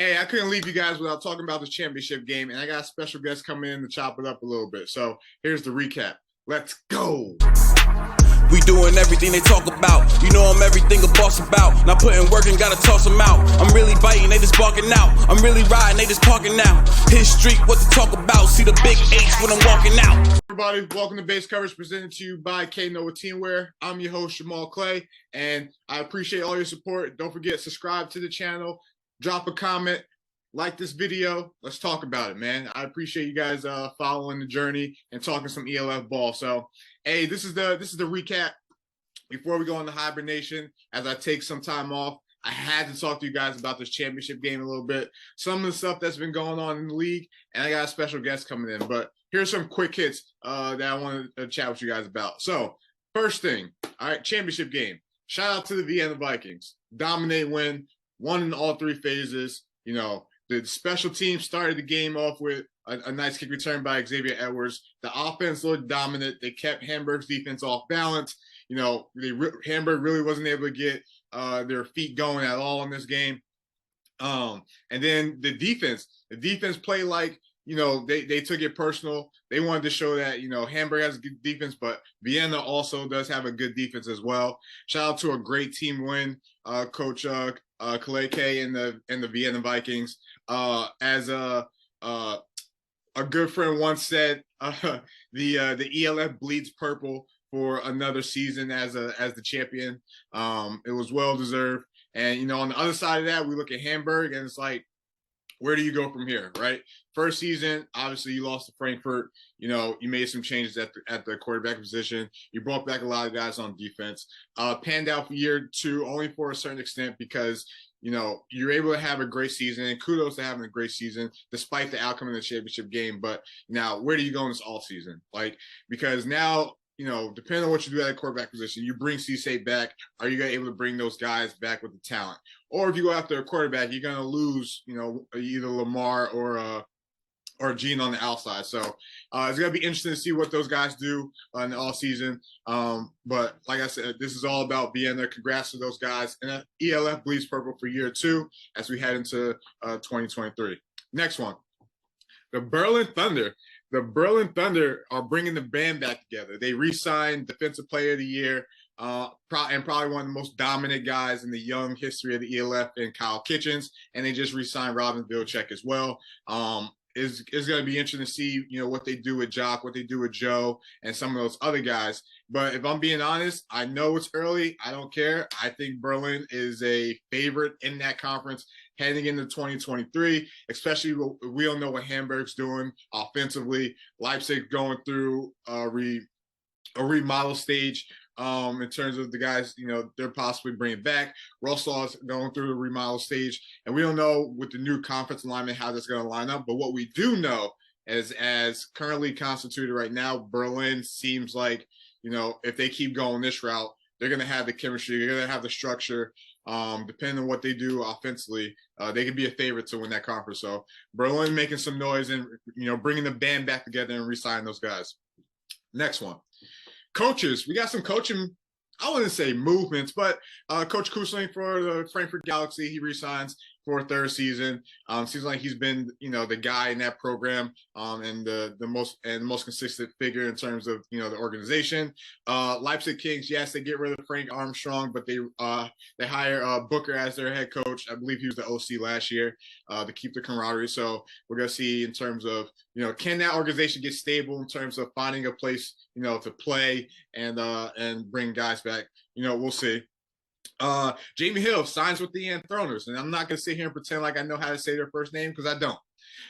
Hey, I couldn't leave you guys without talking about this championship game, and I got a special guest coming in to chop it up a little bit. So here's the recap. Let's go. We doing everything they talk about. You know I'm everything a boss about. Not putting work and gotta toss them out. I'm really biting, they just barking out. I'm really riding, they just parking now. His street, what to talk about. See the big H when I'm walking out. Everybody, welcome to Base Coverage presented to you by Knoah Teamwear. I'm your host, Jamal Clay, and I appreciate all your support. Don't forget, subscribe to the channel, drop a comment, like this video. Let's talk about it, man. I appreciate you guys following the journey and talking some ELF ball. So, hey, this is the recap. Before we go into hibernation, as I take some time off, I had to talk to you guys about this championship game a little bit. Some of the stuff that's been going on in the league, and I got a special guest coming in. But here's some quick hits that I want to chat with you guys about. So, first thing, all right, championship game. Shout out to the Vienna Vikings. Dominate win, won in all three phases. You know, the special team started the game off with a nice kick return by Xavier Edwards. The offense looked dominant. They kept Hamburg's defense off balance. You know, Hamburg really wasn't able to get their feet going at all in this game. And then the defense played like, you know, they took it personal. They wanted to show that, you know, Hamburg has a good defense, but Vienna also does have a good defense as well. Shout out to a great team win, Coach Kaleke and the Vienna Vikings. As a good friend once said, the ELF bleeds purple for another season as the champion. It was well deserved. And you know, on the other side of that, we look at Hamburg, and it's like, where do you go from here, right? First season, obviously you lost to Frankfurt. You know, you made some changes at the quarterback position. You brought back a lot of guys on defense. Panned out for year two, only for a certain extent, because you know, you're able to have a great season, and kudos to having a great season despite the outcome of the championship game. But now, where do you go in this all season? Like, because now, you know, depending on what you do at the quarterback position, you bring C-State back. Are you able to bring those guys back with the talent? Or if you go after a quarterback, you're going to lose, you know, either Lamar or Gene on the outside. So it's going to be interesting to see what those guys do in the all season. But like I said, this is all about Vienna. Congrats to those guys. And ELF bleeds purple for year two as we head into 2023. Next one, the Berlin Thunder. The Berlin Thunder are bringing the band back together. They re-signed Defensive Player of the Year and probably one of the most dominant guys in the young history of the ELF in Kyle Kitchens, and they just re-signed Robin Vilcek as well. It's going to be interesting to see, you know, what they do with Jock, what they do with Joe, and some of those other guys. But if I'm being honest, I know it's early. I don't care. I think Berlin is a favorite in that conference heading into 2023, especially we don't know what Hamburg's doing offensively. Leipzig going through a remodel stage in terms of the guys, you know, they're possibly bringing back. Roslaw's going through the remodel stage, and we don't know with the new conference alignment how that's going to line up. But what we do know is, as currently constituted right now, Berlin seems like, you know, if they keep going this route, they're going to have the chemistry, they're going to have the structure. Depending on what they do offensively, they could be a favorite to win that conference. So Berlin making some noise and, you know, bringing the band back together and re-signing those guys. Next one. Coaches, we got some coaching, I wouldn't say movements, but Coach Kusling for the Frankfurt Galaxy, he resigns for a third season. Seems like he's been, you know, the guy in that program and the most consistent figure in terms of, you know, the organization. Leipzig Kings, yes, they get rid of Frank Armstrong, but they hire Booker as their head coach. I believe he was the OC last year to keep the camaraderie. So we're gonna see in terms of, you know, can that organization get stable in terms of finding a place, you know, to play and bring guys back. You know, we'll see. Jamie Hill signs with the Anthroners, and I'm not going to sit here and pretend like I know how to say their first name because I don't.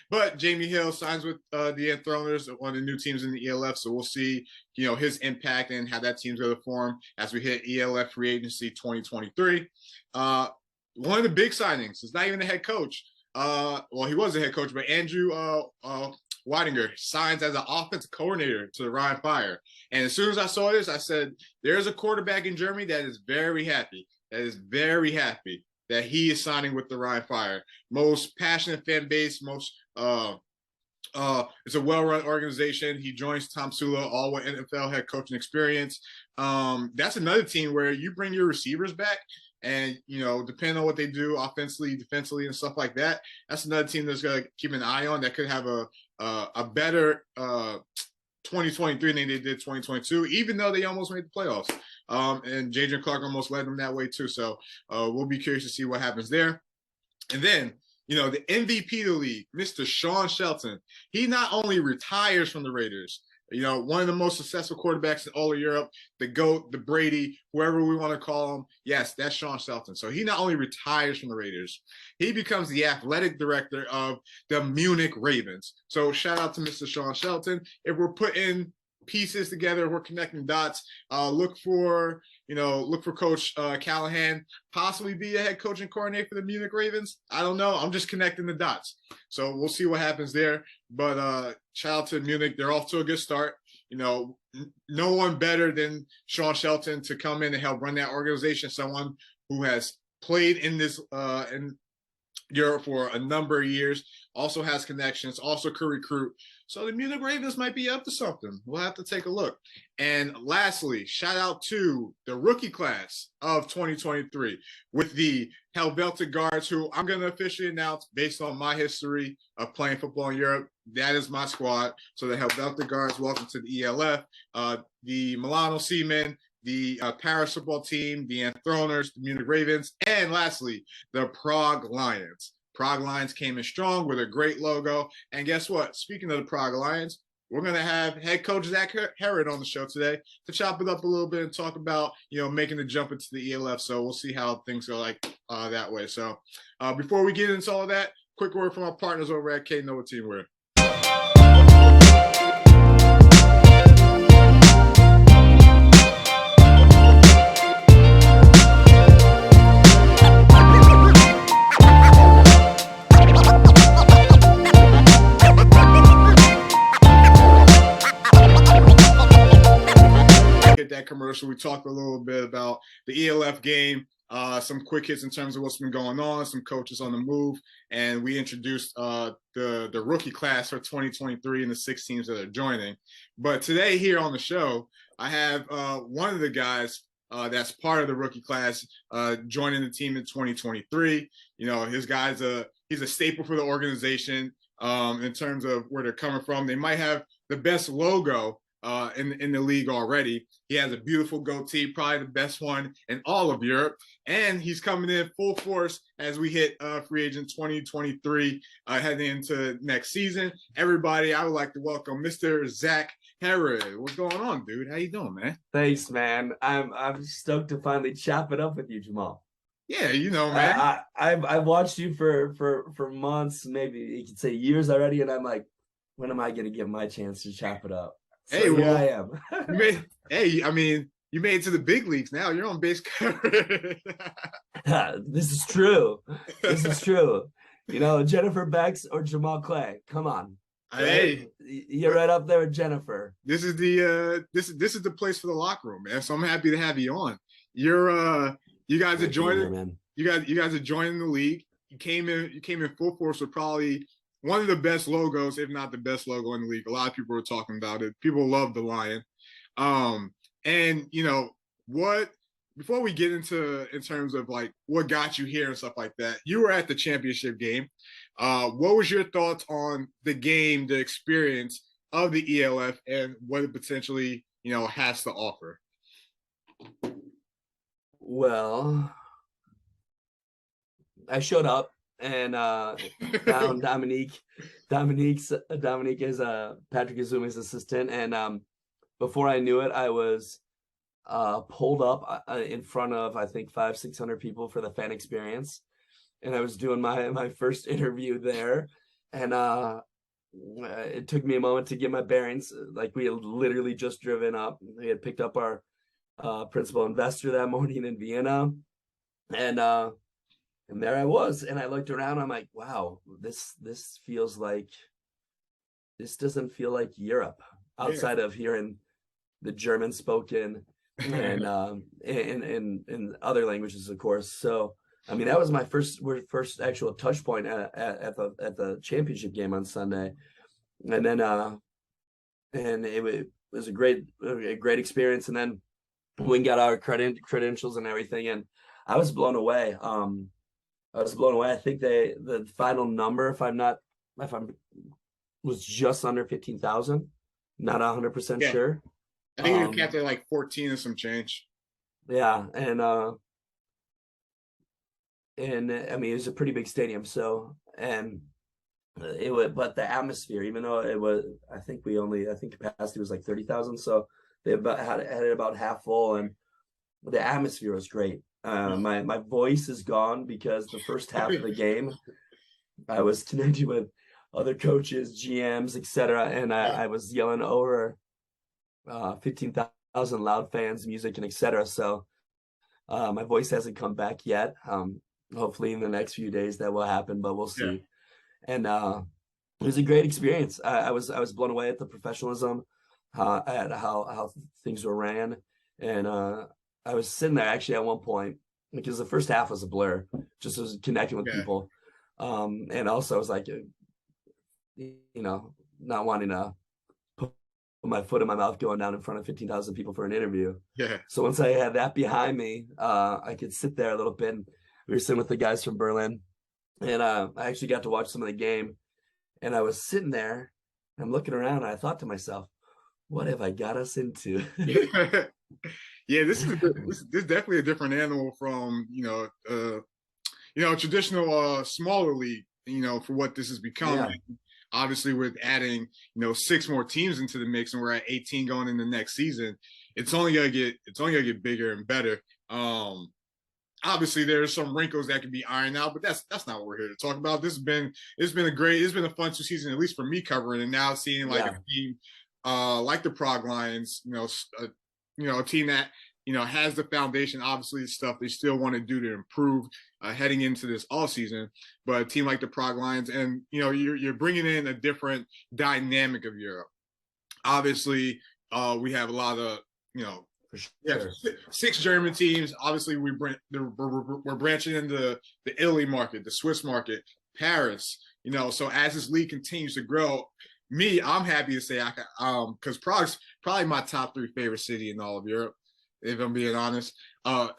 But Jamie Hill signs with the Anthroners, one of the new teams in the ELF, so we'll see, you know, his impact and how that team's going to form as we hit ELF free agency 2023. One of the big signings is not even the head coach. Well, he was the head coach, but Andrew Weidinger signs as an offensive coordinator to the Rhine Fire. And as soon as I saw this, I said, there's a quarterback in Germany that is very happy that he is signing with the Rhine Fire. Most passionate fan base, most it's a well-run organization. He joins Tom Sula, all with NFL head coaching experience. That's another team where you bring your receivers back. And, depending on what they do offensively, defensively, and stuff like that, that's another team that's going to keep an eye on that could have a better 2023 than they did 2022, even though they almost made the playoffs. And J.J. Clark almost led them that way too. So we'll be curious to see what happens there. And then, the MVP of the league, Mr. Sean Shelton, he not only retires from the Raiders, one of the most successful quarterbacks in all of Europe, the GOAT, the Brady, whoever we want to call him. Yes, that's Sean Shelton. So he not only retires from the Raiders, he becomes the athletic director of the Munich Ravens. So shout out to Mr. Sean Shelton. If we're putting pieces together, we're connecting dots. Look for Coach Callahan possibly be a head coach and coordinator for the Munich Ravens. I don't know. I'm just connecting the dots. So we'll see what happens there. But shout out to Munich. They're off to a good start. No one better than Sean Shelton to come in and help run that organization. Someone who has played in this in Europe for a number of years, also has connections, also could recruit. So the Munich Ravens might be up to something. We'll have to take a look. And lastly, shout out to the rookie class of 2023 with the Helvetic Guards, who I'm going to officially announce based on my history of playing football in Europe. That is my squad. So the Helvetic Guards, welcome to the ELF. The Milano Seamen, the Paris football team, the Anthroners, the Munich Ravens, and lastly, the Prague Lions. Prague Lions came in strong with a great logo. And guess what? Speaking of the Prague Lions, we're going to have head coach Zach Harrod on the show today to chop it up a little bit and talk about, making the jump into the ELF. So we'll see how things go that way. So before we get into all of that, quick word from our partners over at Knoah Teamwear. That commercial, we talked a little bit about the ELF game, some quick hits in terms of what's been going on, some coaches on the move, and we introduced the rookie class for 2023 and the 6 teams that are joining. But today here on the show, I have one of the guys that's part of the rookie class joining the team in 2023. His guy's he's a staple for the organization in terms of where they're coming from. They might have the best logo in the league already. He has a beautiful goatee, probably the best one in all of Europe. And he's coming in full force as we hit free agent 2023, heading into next season. Everybody, I would like to welcome Mr. Zach Harrod. What's going on, dude? How you doing, man? Thanks, man. I'm stoked to finally chop it up with you, Jamal. Yeah, man. I've watched you for months, maybe you could say years already, and I'm like, when am I going to get my chance to chop it up? So hey, well, I am. You made it to the big leagues now. You're on base cover. This is true. This is true. Jennifer Becks or Jamal Clay. Come on. Hey, you're right up there with Jennifer. This is the place for the locker room, man. So I'm happy to have you on. You guys are joining. Man. You guys are joining the league. You came in full force with probably one of the best logos, if not the best logo in the league. A lot of people are talking about it. People love the lion. And before we get into in terms of like what got you here and stuff like that, you were at the championship game. What was your thoughts on the game, the experience of the ELF, and what it potentially, has to offer? Well, I showed up and found Dominique is Patrick Izumi's assistant, and before I knew it, I was pulled up in front of I think 500-600 people for the fan experience, and I was doing my first interview there, and it took me a moment to get my bearings. Like, we had literally just driven up. We had picked up our principal investor that morning in Vienna, and there I was, and I looked around. I'm like, wow, this feels like, this doesn't feel like Europe outside of hearing the German spoken and in other languages, of course. So I mean, that was my first actual touch point at the championship game on Sunday, and then and it was a great experience. And then we got our credentials and everything, and I was blown away. I was blown away. I think the final number, if I'm was just under 15,000. Not 100% Yeah. sure. I think it capped at like 14 and some change. Yeah, and I mean it was a pretty big stadium, so and it was, but the atmosphere, even though it was, I think capacity was like 30,000, so they had it about half full, and the atmosphere was great. My voice is gone because the first half of the game, I was connecting with other coaches, GMs, etc., and I was yelling over 15,000 loud fans, music, and etc. So my voice hasn't come back yet. Hopefully in the next few days that will happen, but we'll see. Yeah. And it was a great experience. I was blown away at the professionalism, at how things were ran, and I was sitting there actually at one point because the first half was a blur, just was connecting with people, and also I was like, not wanting to put my foot in my mouth going down in front of 15,000 people for an interview. Yeah. So once I had that behind me, I could sit there a little bit. And we were sitting with the guys from Berlin, and I actually got to watch some of the game. And I was sitting there, and I'm looking around, and I thought to myself, what have I got us into? Yeah, this is definitely a different animal from traditional smaller league. For what this has become. Yeah. Obviously, with adding 6 more teams into the mix, and we're at 18 going into next season, it's only gonna get bigger and better. Obviously, there's some wrinkles that can be ironed out, but that's not what we're here to talk about. It's been a fun season, at least for me covering, and now seeing like a team like the Prague Lions, a team that has the foundation, obviously stuff they still want to do to improve heading into this all season, but a team like the Prague Lions, and you're bringing in a different dynamic of Europe. Obviously, we have a lot of sure. 6 German teams. Obviously, we're branching into the Italy market, the Swiss market, Paris. So as this league continues to grow, I'm happy to say because Prague's probably my top 3 favorite city in all of Europe, if I'm being honest.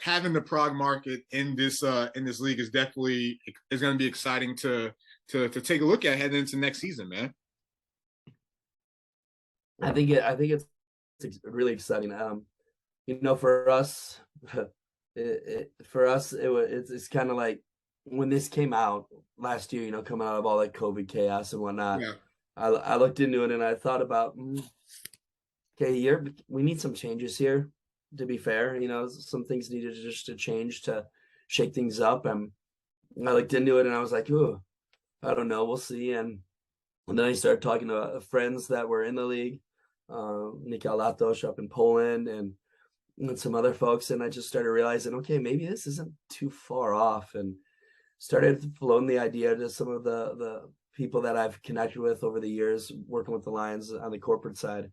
Having the Prague market in this league is definitely going to be exciting to take a look at heading into next season, man. I think it's really exciting. For us, it's kind of like when this came out last year. Coming out of all that COVID chaos and whatnot. Yeah. I looked into it and I thought about, okay, we need some changes here. To be fair, some things needed just to change to shake things up. And I looked into it and I was like, ooh, I don't know, we'll see. And then I started talking to friends that were in the league, Mikel Latosz up in Poland and some other folks. And I just started realizing, okay, maybe this isn't too far off, and started floating the idea to some of the people that I've connected with over the years, working with the Lions on the corporate side.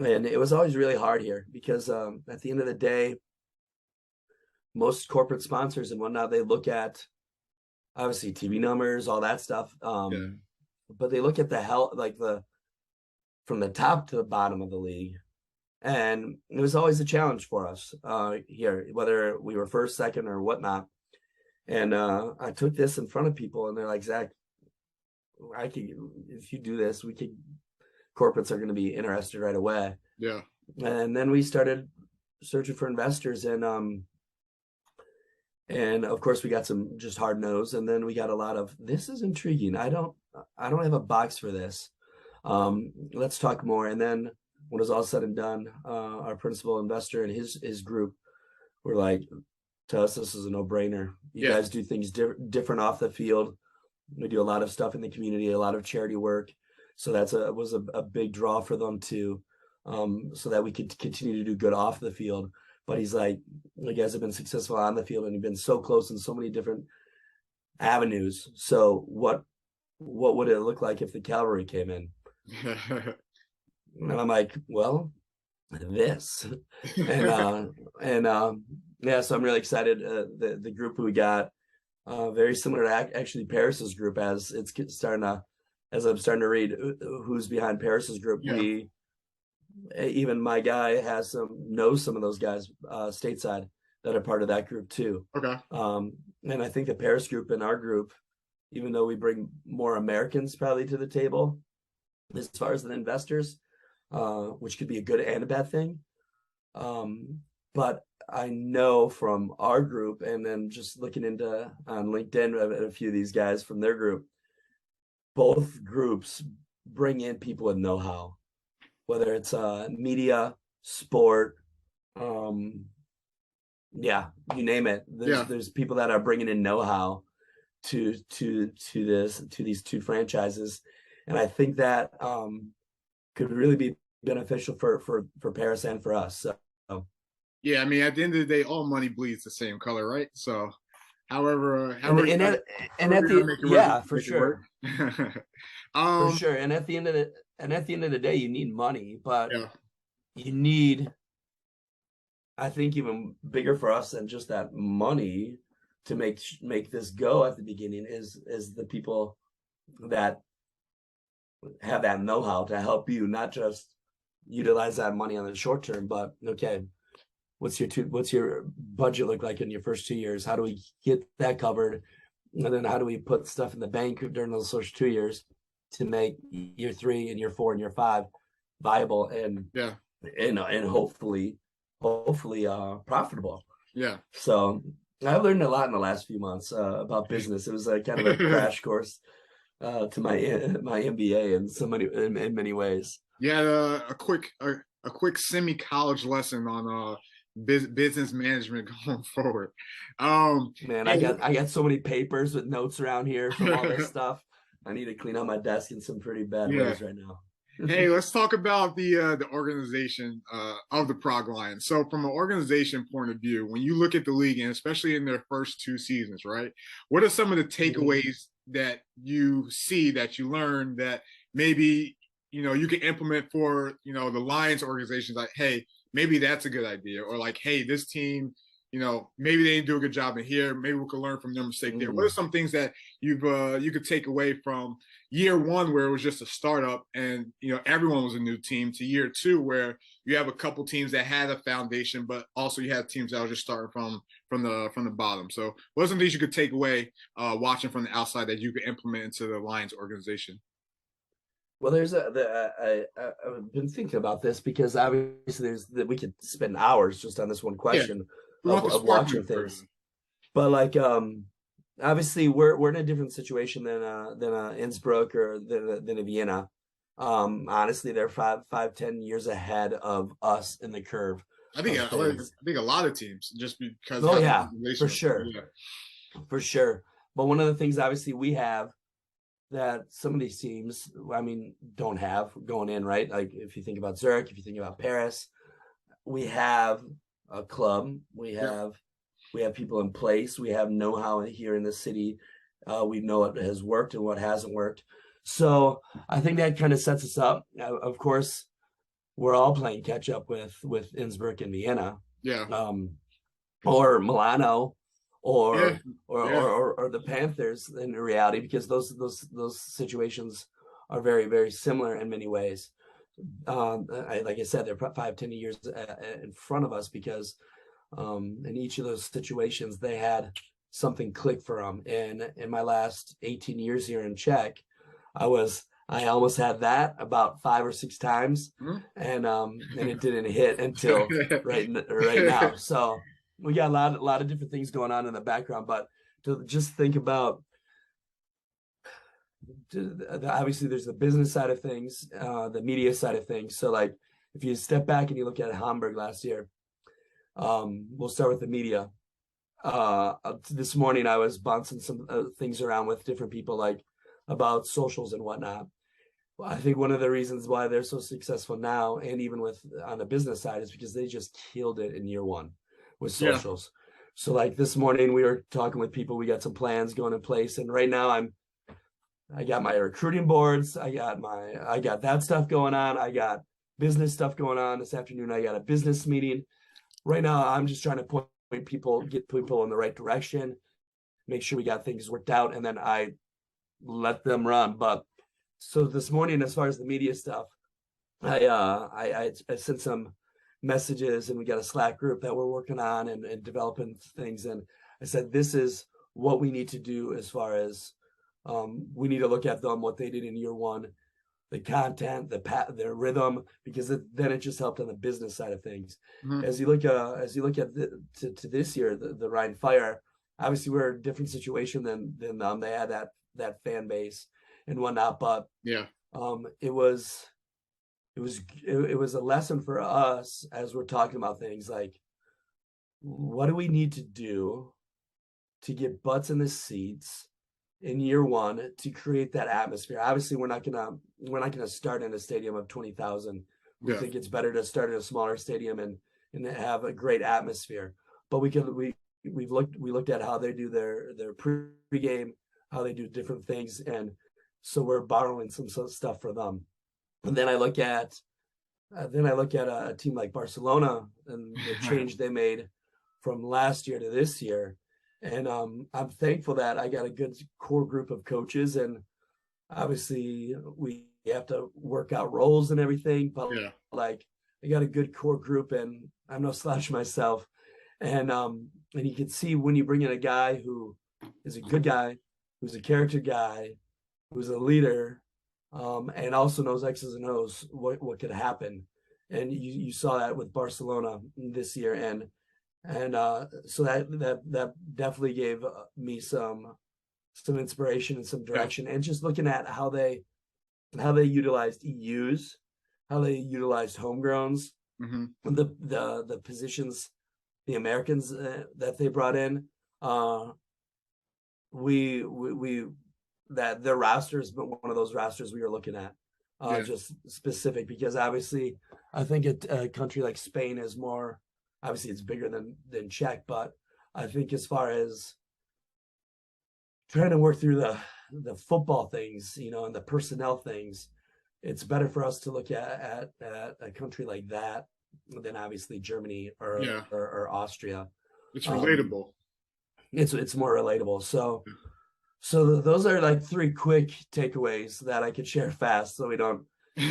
And it was always really hard here because at the end of the day, most corporate sponsors and whatnot, they look at obviously TV numbers, all that stuff. But they look at the health, like from the top to the bottom of the league. And it was always a challenge for us here, whether we were first, second, or whatnot. And I took this in front of people, and they're like, Zach, if you do this, corporates are going to be interested right away. Yeah. And then we started searching for investors, and of course we got some just hard no's, and then we got a lot of, this is intriguing. I don't have a box for this. Let's talk more. And then when it was all said and done, our principal investor and his group were like, to us, this is a no-brainer. You guys do things different off the field. We do a lot of stuff in the community, a lot of charity work. So was a big draw for them too, so that we could continue to do good off the field. But he's like, you guys have been successful on the field, and you've been so close in so many different avenues. So what would it look like if the cavalry came in? And I'm like, well, this. And so I'm really excited. The group we got, very similar to actually Paris's group, as I'm starting to read who's behind Paris's group. Even my guy knows some of those guys stateside that are part of that group too. Okay. And I think the Paris group and our group, even though we bring more Americans probably to the table as far as the investors, which could be a good and a bad thing. But I know from our group, and then just looking into on LinkedIn at a few of these guys from their group, both groups bring in people with know-how, whether it's media, sport, yeah, you name it. There's people that are bringing in know-how to these two franchises, and I think that could really be beneficial for Paris and for us. So yeah, I mean, at the end of the day, all money bleeds the same color, right? So however for sure. For sure. And at the end of the day, you need money, but you need, I think, even bigger for us than just that money to make this go at the beginning is the people that have that know-how to help you not just utilize that money on the short term, but okay, what's your budget look like in your first 2 years? How do we get that covered? And then how do we put stuff in the bank during those first 2 years to make year 3 and year 4 and year 5 viable and hopefully profitable. Yeah. So I've learned a lot in the last few months about business. It was kind of a crash course to my MBA in many ways. Yeah, a quick semi-college lesson on business management going forward. Man, I got so many papers with notes around here from all this stuff. I need to clean out my desk in some pretty bad ways right now. Hey, let's talk about the organization of the Prague Lions. So from an organization point of view, when you look at the league, and especially in their first 2 seasons, right, what are some of the takeaways that you see, that you learn, that maybe, you know, you can implement for, you know, the Lions organizations? Like, hey, maybe that's a good idea. Or like, hey, this team, you know, maybe they didn't do a good job in here. Maybe we could learn from their mistake there. What are some things that you could take away from year 1, where it was just a startup and, you know, everyone was a new team, to year 2, where you have a couple teams that had a foundation, but also you have teams that were just starting from the bottom? So what are some things you could take away watching from the outside that you could implement into the Lions organization? Well, I've been thinking about this, because obviously we could spend hours just on this one question of watching things. But like, obviously we're in a different situation than Innsbruck or than a Vienna. Honestly, they're 5-10 years ahead of us in the curve. I think a lot of teams, just because. Oh yeah, for sure, for sure. But one of the things obviously we have that some of these teams, I mean, don't have going in, right? Like if you think about Zurich, if you think about Paris, we have a club, we have people in place, we have know-how here in the city. We know what has worked and what hasn't worked. So I think that kind of sets us up. Of course, we're all playing catch up with Innsbruck and Vienna, or Milano, or the Panthers in reality, because those situations are very, very similar in many ways. Like I said, they're 5-10 years in front of us, because in each of those situations they had something click for them. And in my last 18 years here in Czech, I almost had that about 5 or 6 times, and it didn't hit until right now. So we got a lot of different things going on in the background, but to just think about, obviously there's the business side of things, the media side of things. So like if you step back and you look at Hamburg last year, we'll start with the media. This morning I was bouncing some things around with different people, like about socials and whatnot. I think one of the reasons why they're so successful now, and even on the business side, is because they just killed it in year 1 with socials. So like this morning we were talking with people, we got some plans going in place, and right now I got my recruiting boards, I got that stuff going on, I got business stuff going on. This afternoon I got a business meeting. Right now I'm just trying to get people in the right direction, make sure we got things worked out, and then I let them run. But so this morning, as far as the media stuff, I sent some messages, and we got a Slack group that we're working on and developing things. And I said, this is what we need to do as far as we need to look at them, what they did in year one, the content, their rhythm, because then it just helped on the business side of things. Mhm. As you look at to this year, the Rhine Fire, obviously we're in a different situation than they had that fan base and whatnot, but Yeah. it was a lesson for us as we're talking about things like, what do we need to do to get butts in the seats in year one to create that atmosphere? Obviously, we're not gonna start in a stadium of 20,000. We Yeah. think it's better to start in a smaller stadium and have a great atmosphere. But we looked at how they do their pregame, how they do different things, and so we're borrowing some stuff for them. And then I look at a team like Barcelona and the change they made from last year to this year. And I'm thankful that I got a good core group of coaches, and obviously we have to work out roles and everything, but Yeah. like I got a good core group, and I'm no slouch myself. And you can see when you bring in a guy who is a good guy, who's a character guy, who's a leader, and also knows X's and O's, what could happen. And you saw that with Barcelona this year, and so that definitely gave me some inspiration and some direction. And just looking at how they utilized EUs, how they utilized homegrowns, Mm-hmm. the positions, the Americans that they brought in, that their roster has been one of those rosters we were looking at, just specific, because obviously I think a country like Spain is more, obviously it's bigger than Czech, but I think as far as trying to work through the football things, and the personnel things, it's better for us to look at a country like that than obviously Germany or Austria. It's relatable. It's more relatable. So those are like 3 quick takeaways that I could share fast, so we don't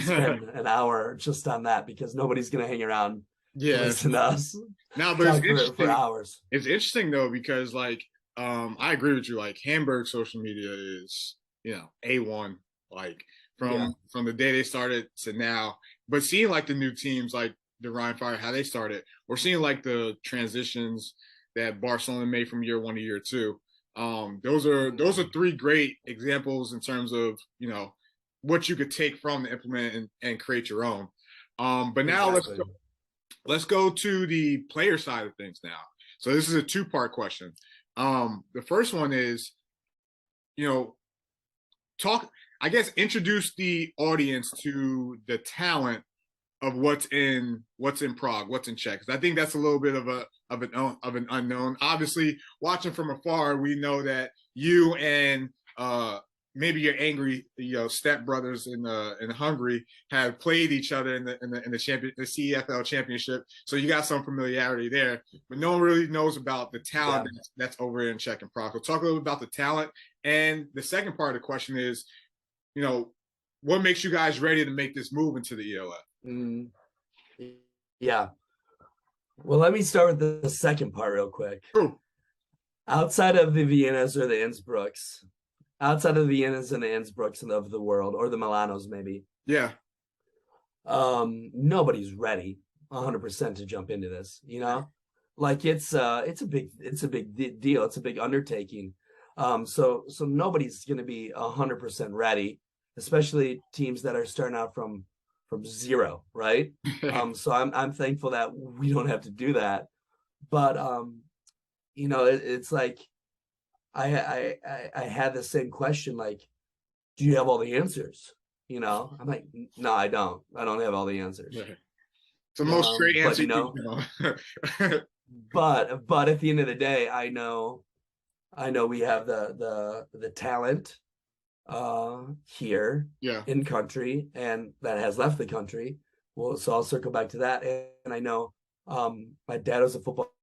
spend an hour just on that, because nobody's gonna hang around to listen to us. No, but it's interesting for hours. It's interesting though, because like I agree with you. Like Hamburg social media is A1. Like from the day they started to now. But seeing like the new teams like the Rhine Fire, how they started, or seeing like the transitions that Barcelona made from year 1 to year 2. Those are 3 great examples in terms of what you could take from the implement and create your own. But now let's go to the player side of things now. So this is a 2-part question. The first one is, introduce the audience to the talent of what's in Prague, what's in Czech. 'Cause I think that's a little bit of an unknown. Obviously, watching from afar, we know that you and maybe your angry stepbrothers in Hungary have played each other in the CEFL championship, so you got some familiarity there. But no one really knows about the talent that's over in Czech and Prague. So talk a little bit about the talent. And the second part of the question is, what makes you guys ready to make this move into the ELF? Yeah. Well, let me start with the second part real quick. Ooh. Outside of the Viennas or the Innsbrucks, outside of the Viennas and the Innsbrucks of the world, or the Milanos maybe. Yeah. Nobody's ready 100% to jump into this, Like it's a big deal. It's a big undertaking. So nobody's going to be 100% ready, especially teams that are starting out from zero, right? So I'm thankful that we don't have to do that. But it's like I had the same question, like, do you have all the answers? I'm like, no, I don't have all the answers. It's the most straight answer. But at the end of the day, I know we have the talent here in country, and that has left the country. Well, so I'll circle back to that. And I know my dad was a football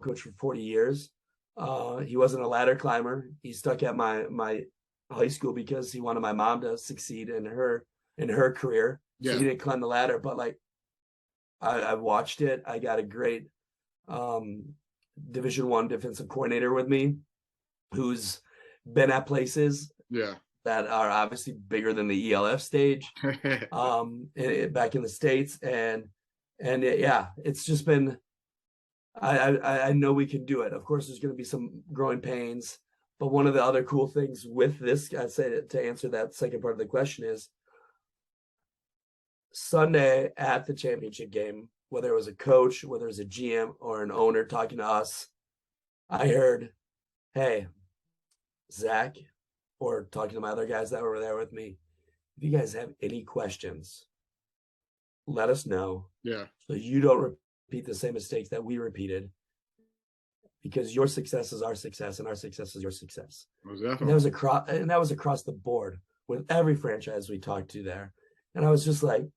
coach for 40 years. He wasn't a ladder climber. He stuck at my high school because he wanted my mom to succeed in her career. So he didn't climb the ladder. But like, I watched it. I got a great Division I defensive coordinator with me, who's been at places that are obviously bigger than the ELF stage, back in the States, and it's just been. I know we can do it. Of course, there's going to be some growing pains, but one of the other cool things with this, I'd say, to answer that second part of the question, is Sunday at the championship game, whether it was a coach, whether it was a GM or an owner talking to us, I heard, "Hey, Zach," or talking to my other guys that were there with me, "if you guys have any questions, let us know. Yeah. So you don't repeat the same mistakes that we repeated, because your success is our success and our success is your success." And that was across the board with every franchise we talked to there. And I was just like,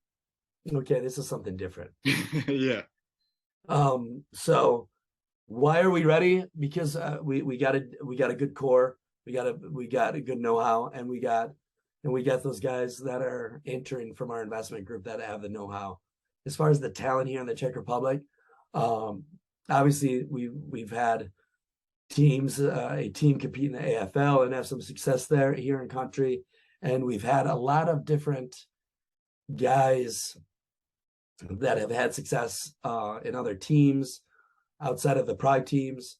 okay, this is something different. Yeah. So why are we ready? Because we got a good core, we got a good know-how, and we got those guys that are entering from our investment group that have the know-how. As far as the talent here in the Czech Republic, obviously we've had teams, a team compete in the AFL and have some success there here in country, and we've had a lot of different guys that have had success in other teams outside of the Prague teams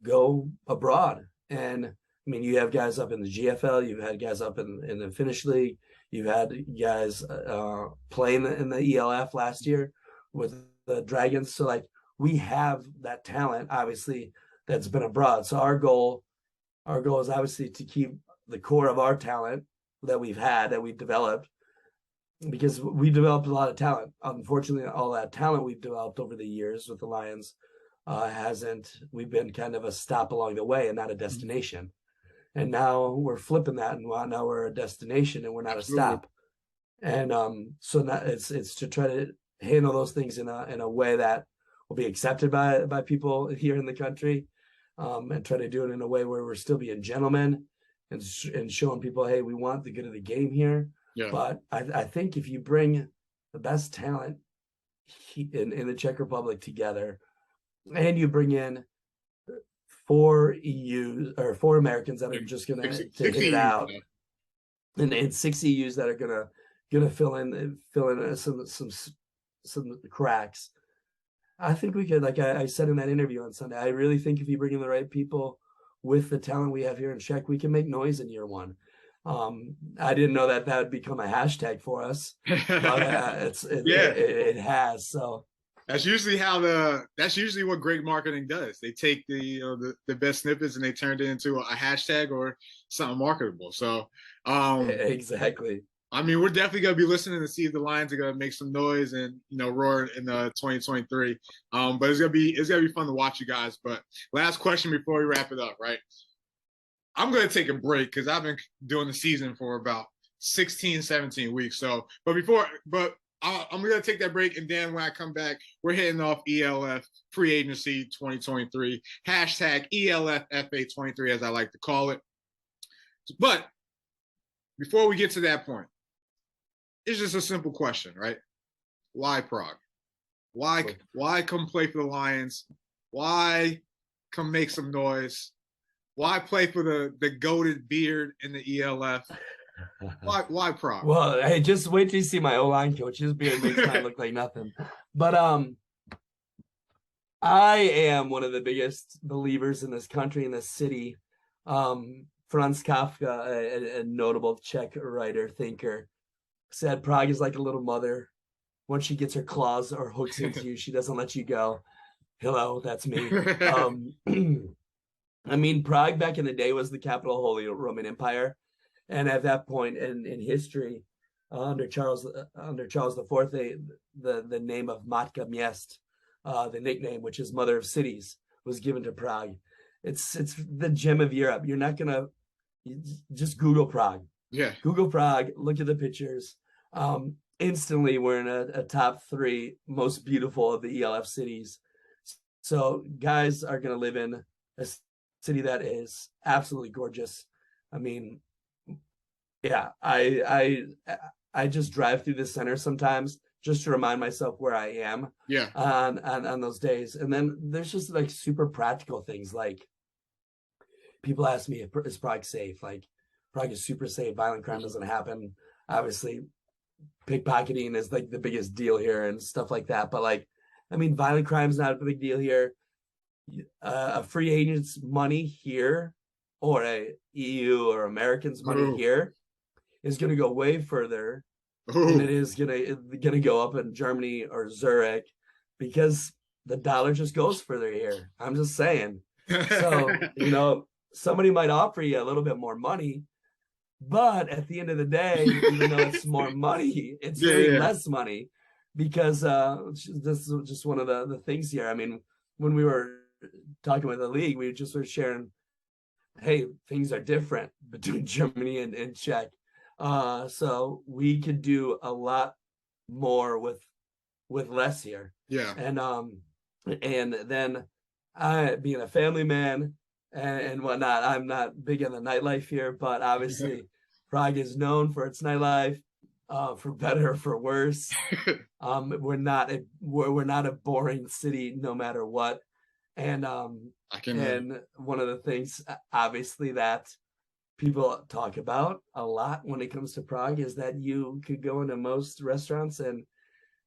go abroad. And I mean, you have guys up in the GFL, you've had guys up in the Finnish league, you've had guys playing in the ELF last year with the Dragons. So like, we have that talent, obviously, that's been abroad. So our goal is obviously to keep the core of our talent that we've developed, because we developed a lot of talent. Unfortunately, all that talent we've developed over the years with the Lions we've been kind of a stop along the way and not a destination. And now we're flipping that, and now we're a destination and we're not a stop. And so now it's to try to handle those things in a way that will be accepted by people here in the country, and try to do it in a way where we're still being gentlemen and showing people, hey, we want the good of the game here. Yeah. But I think if you bring the best talent in the Czech Republic together, and you bring in 4 Americans that are just gonna take it out, and 6 EUs that are gonna fill in some cracks. I think we could, like I said in that interview on Sunday, I really think if you bring in the right people with the talent we have here in Czech, we can make noise in year one. I didn't know that would become a hashtag for us, but it has. So that's usually what great marketing does. They take the best snippets and they turn it into a hashtag or something marketable. So exactly. I mean, we're definitely gonna be listening to see if the Lions are gonna make some noise and roar in 2023. But it's gonna be fun to watch you guys. But last question before we wrap it up, right? I'm gonna take a break because I've been doing the season for about 16, 17 weeks. So, but I'm gonna take that break, and then when I come back, we're hitting off ELF free agency 2023 hashtag ELFFA23 as I like to call it. But before we get to that point, it's just a simple question, right? Why Prague? Why come play for the Lions? Why come make some noise? Why play for the goated beard in the ELF? Why Prague? Well, hey, just wait till you see my O-line coach. His beard makes mine look like nothing. But I am one of the biggest believers in this country, in this city. Franz Kafka, a notable Czech writer, thinker, said Prague is like a little mother. Once she gets her claws or hooks into you, she doesn't let you go. Hello, that's me. I mean, Prague back in the day was the capital of the Holy Roman Empire. And at that point in history, under Charles IV, the name of Matka Miest, the nickname, which is Mother of Cities, was given to Prague. It's the gem of Europe. You're not gonna just Google Prague. Yeah. Google Prague. Look at the pictures. Instantly, we're in a top 3 most beautiful of the ELF cities. So guys are gonna live in a city that is absolutely gorgeous. I mean, yeah, I just drive through the center sometimes just to remind myself where I am on those days. And then there's just like super practical things. Like people ask me, is Prague safe? Like Prague is super safe. Violent crime doesn't happen. Obviously, pickpocketing is like the biggest deal here and stuff like that. But like, I mean, violent crime is not a big deal here. A free agent's money here or a EU or Americans' money here is going to go way further than it is going to go up in Germany or Zurich, because the dollar just goes further here. I'm just saying. So, you know, somebody might offer you a little bit more money, but at the end of the day, even though it's more money, it's really less money, because this is just one of the things here. I mean, when we were talking with the league, we just were sharing, hey, things are different between Germany and Czech. So we could do a lot more with less here. Yeah. And then I, being a family man and whatnot, I'm not big on the nightlife here, but obviously Prague is known for its nightlife, for better or for worse. We're not a boring city no matter what. And and one of the things obviously that people talk about a lot when it comes to Prague is that you could go into most restaurants and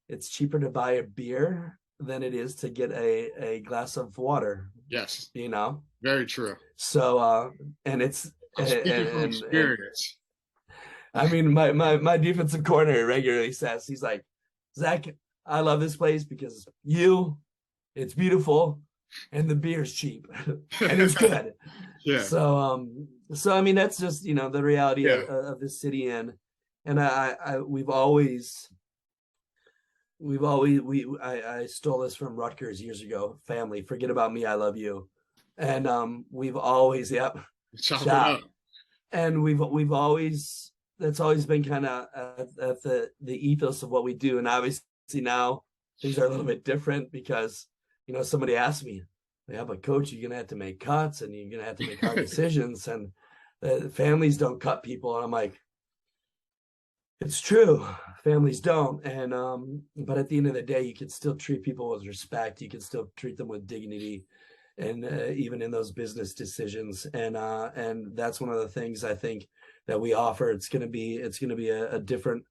it's cheaper to buy a beer than it is to get a glass of water. Yes. You know? Very true. So and it's from experience. I mean, my defensive coordinator regularly says, he's like, Zach, I love this place because it's beautiful and the beer's cheap and it's good. Yeah. So I mean, that's just, you know, the reality of this city. And I stole this from Rutgers years ago. Family, forget about me, I love you. And we've always chop. And we've always, that's always been kind of at the ethos of what we do. And obviously now things are a little bit different because, you know, somebody asked me, yeah, but coach, you're gonna have to make cuts and you're gonna have to make hard decisions, and families don't cut people. And I'm like, it's true, families don't. And but at the end of the day, you can still treat people with respect. You can still treat them with dignity, and even in those business decisions. And that's one of the things I think that we offer. It's gonna be a different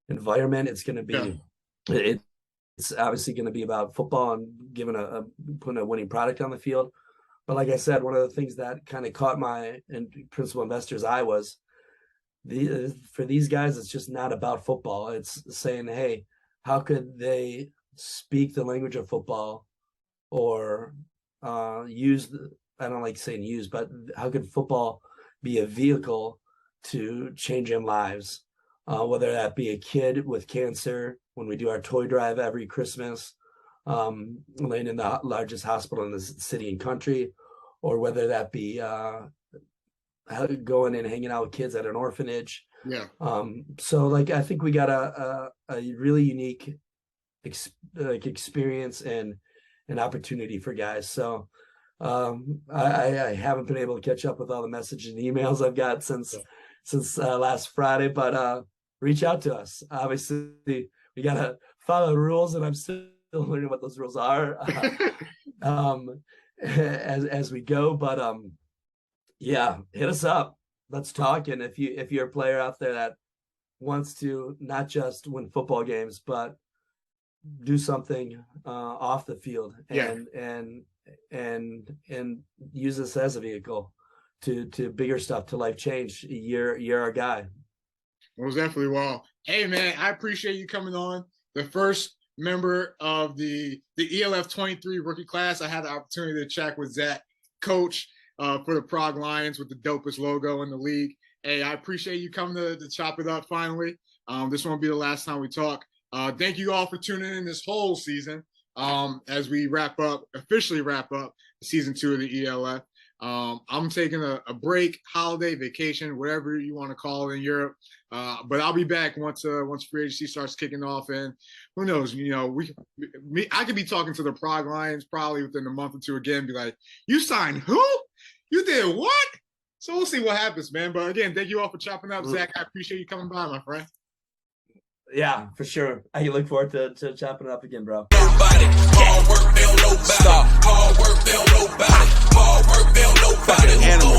environment. It's gonna be It's obviously going to be about football and putting a winning product on the field. But like I said, one of the things that kind of caught my principal investor's eye was for these guys, it's just not about football. It's saying, hey, how could they speak the language of football or I don't like saying use, but how could football be a vehicle to changing lives? Whether that be a kid with cancer, when we do our toy drive every Christmas, laying in the largest hospital in the city and country, or whether that be going and hanging out with kids at an orphanage. Yeah. So like, I think we got a really unique experience and an opportunity for guys. So I haven't been able to catch up with all the messages and emails I've got since last Friday, but reach out to us. Obviously, we gotta follow the rules, and I'm still learning what those rules are as we go. But yeah, hit us up. Let's talk. And if you're a player out there that wants to not just win football games, but do something off the field and use this as a vehicle to bigger stuff, to life change, you're our guy. Most definitely. Well, hey man, I appreciate you coming on. The first member of the ELF 23 rookie class. I had the opportunity to chat with Zach, coach for the Prague Lions with the dopest logo in the league. Hey, I appreciate you coming to chop it up finally. This won't be the last time we talk. Thank you all for tuning in this whole season as we officially wrap up season 2 of the ELF. I'm taking a break, holiday, vacation, whatever you want to call it in Europe. But I'll be back once free agency starts kicking off. And who knows, you know, I could be talking to the Prague Lions probably within a month or two again, be like, you signed who? You did what? So we'll see what happens, man. But again, thank you all for chopping up. Zach, I appreciate you coming by, my friend. Yeah, for sure. I look forward to chopping it up again, bro. Nobody. Hard work, they don't know about it. Hard work, they don't know about it. Hard work, they don't know about it. Animal.